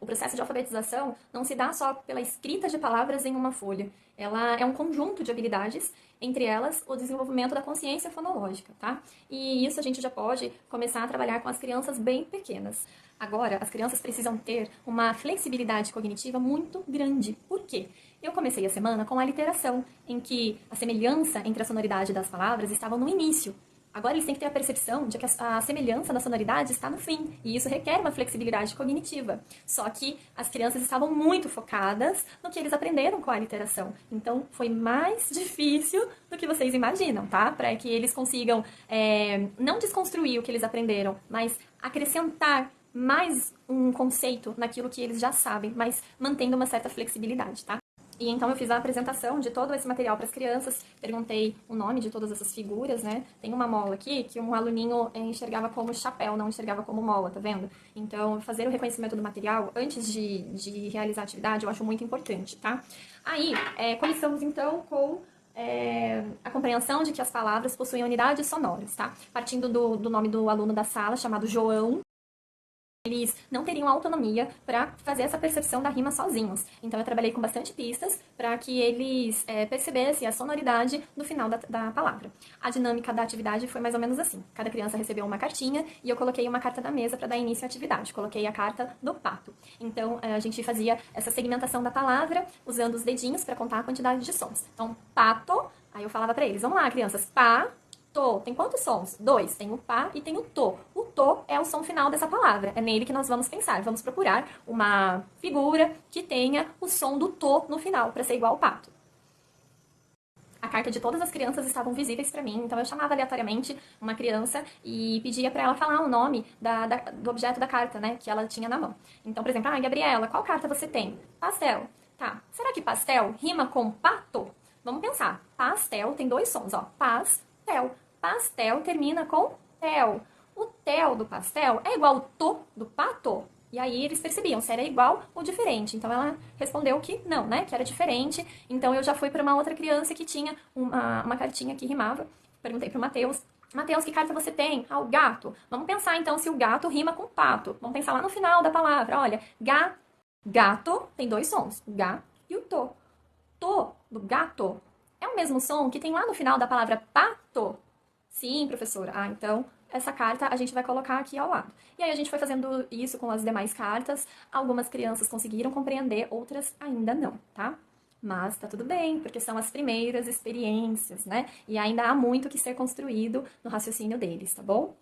processo de alfabetização não se dá só pela escrita de palavras em uma folha. Ela é um conjunto de habilidades, entre elas o desenvolvimento da consciência fonológica, tá? E isso a gente já pode começar a trabalhar com as crianças bem pequenas. Agora, as crianças precisam ter uma flexibilidade cognitiva muito grande. Por quê? Eu comecei a semana com a literação, em que a semelhança entre a sonoridade das palavras estava no início. Agora eles têm que ter a percepção de que a semelhança da sonoridade está no fim, e isso requer uma flexibilidade cognitiva. Só que as crianças estavam muito focadas no que eles aprenderam com a literação. Então foi mais difícil do que vocês imaginam, tá? Para que eles consigam não desconstruir o que eles aprenderam, mas acrescentar mais um conceito naquilo que eles já sabem, mas mantendo uma certa flexibilidade, tá? E então eu fiz a apresentação de todo esse material para as crianças, perguntei o nome de todas essas figuras, né? Tem uma mola aqui que um aluninho enxergava como chapéu, não enxergava como mola, tá vendo? Então, fazer o reconhecimento do material antes de realizar a atividade eu acho muito importante, tá? Aí, começamos então com a compreensão de que as palavras possuem unidades sonoras, tá? Partindo do nome do aluno da sala, chamado João, eles não teriam autonomia para fazer essa percepção da rima sozinhos. Então eu trabalhei com bastante pistas para que eles percebessem a sonoridade no final da palavra. A dinâmica da atividade foi mais ou menos assim. Cada criança recebeu uma cartinha e eu coloquei uma carta na mesa para dar início à atividade. Coloquei a carta do pato. Então a gente fazia essa segmentação da palavra usando os dedinhos para contar a quantidade de sons. Então, pato, aí eu falava para eles, vamos lá, crianças, pá, to. Tem quantos sons? 2. Tem o pá e tem o to. O to é o som final dessa palavra. É nele que nós vamos pensar. Vamos procurar uma figura que tenha o som do to no final, para ser igual ao pato. A carta de todas as crianças estavam visíveis para mim, então eu chamava aleatoriamente uma criança e pedia para ela falar o nome do objeto da carta, né, que ela tinha na mão. Então, por exemplo, Gabriela, qual carta você tem? Pastel. Tá, será que pastel rima com pato? Vamos pensar. Pastel tem 2 sons, ó. Pastel. Pastel termina com tel. O tel do pastel é igual ao to do pato? E aí eles percebiam se era igual ou diferente. Então ela respondeu que não, né? Que era diferente. Então eu já fui para uma outra criança que tinha uma cartinha que rimava. Perguntei pro Matheus. Matheus, que carta você tem? Ah, o gato. Vamos pensar então se o gato rima com pato. Vamos pensar lá no final da palavra. Olha, gato tem 2 sons. O gá e o to. To do gato é o mesmo som que tem lá no final da palavra pato. Sim, professora. Ah, então essa carta a gente vai colocar aqui ao lado. E aí a gente foi fazendo isso com as demais cartas. Algumas crianças conseguiram compreender, outras ainda não, tá? Mas tá tudo bem, porque são as primeiras experiências, né? E ainda há muito que ser construído no raciocínio deles, tá bom?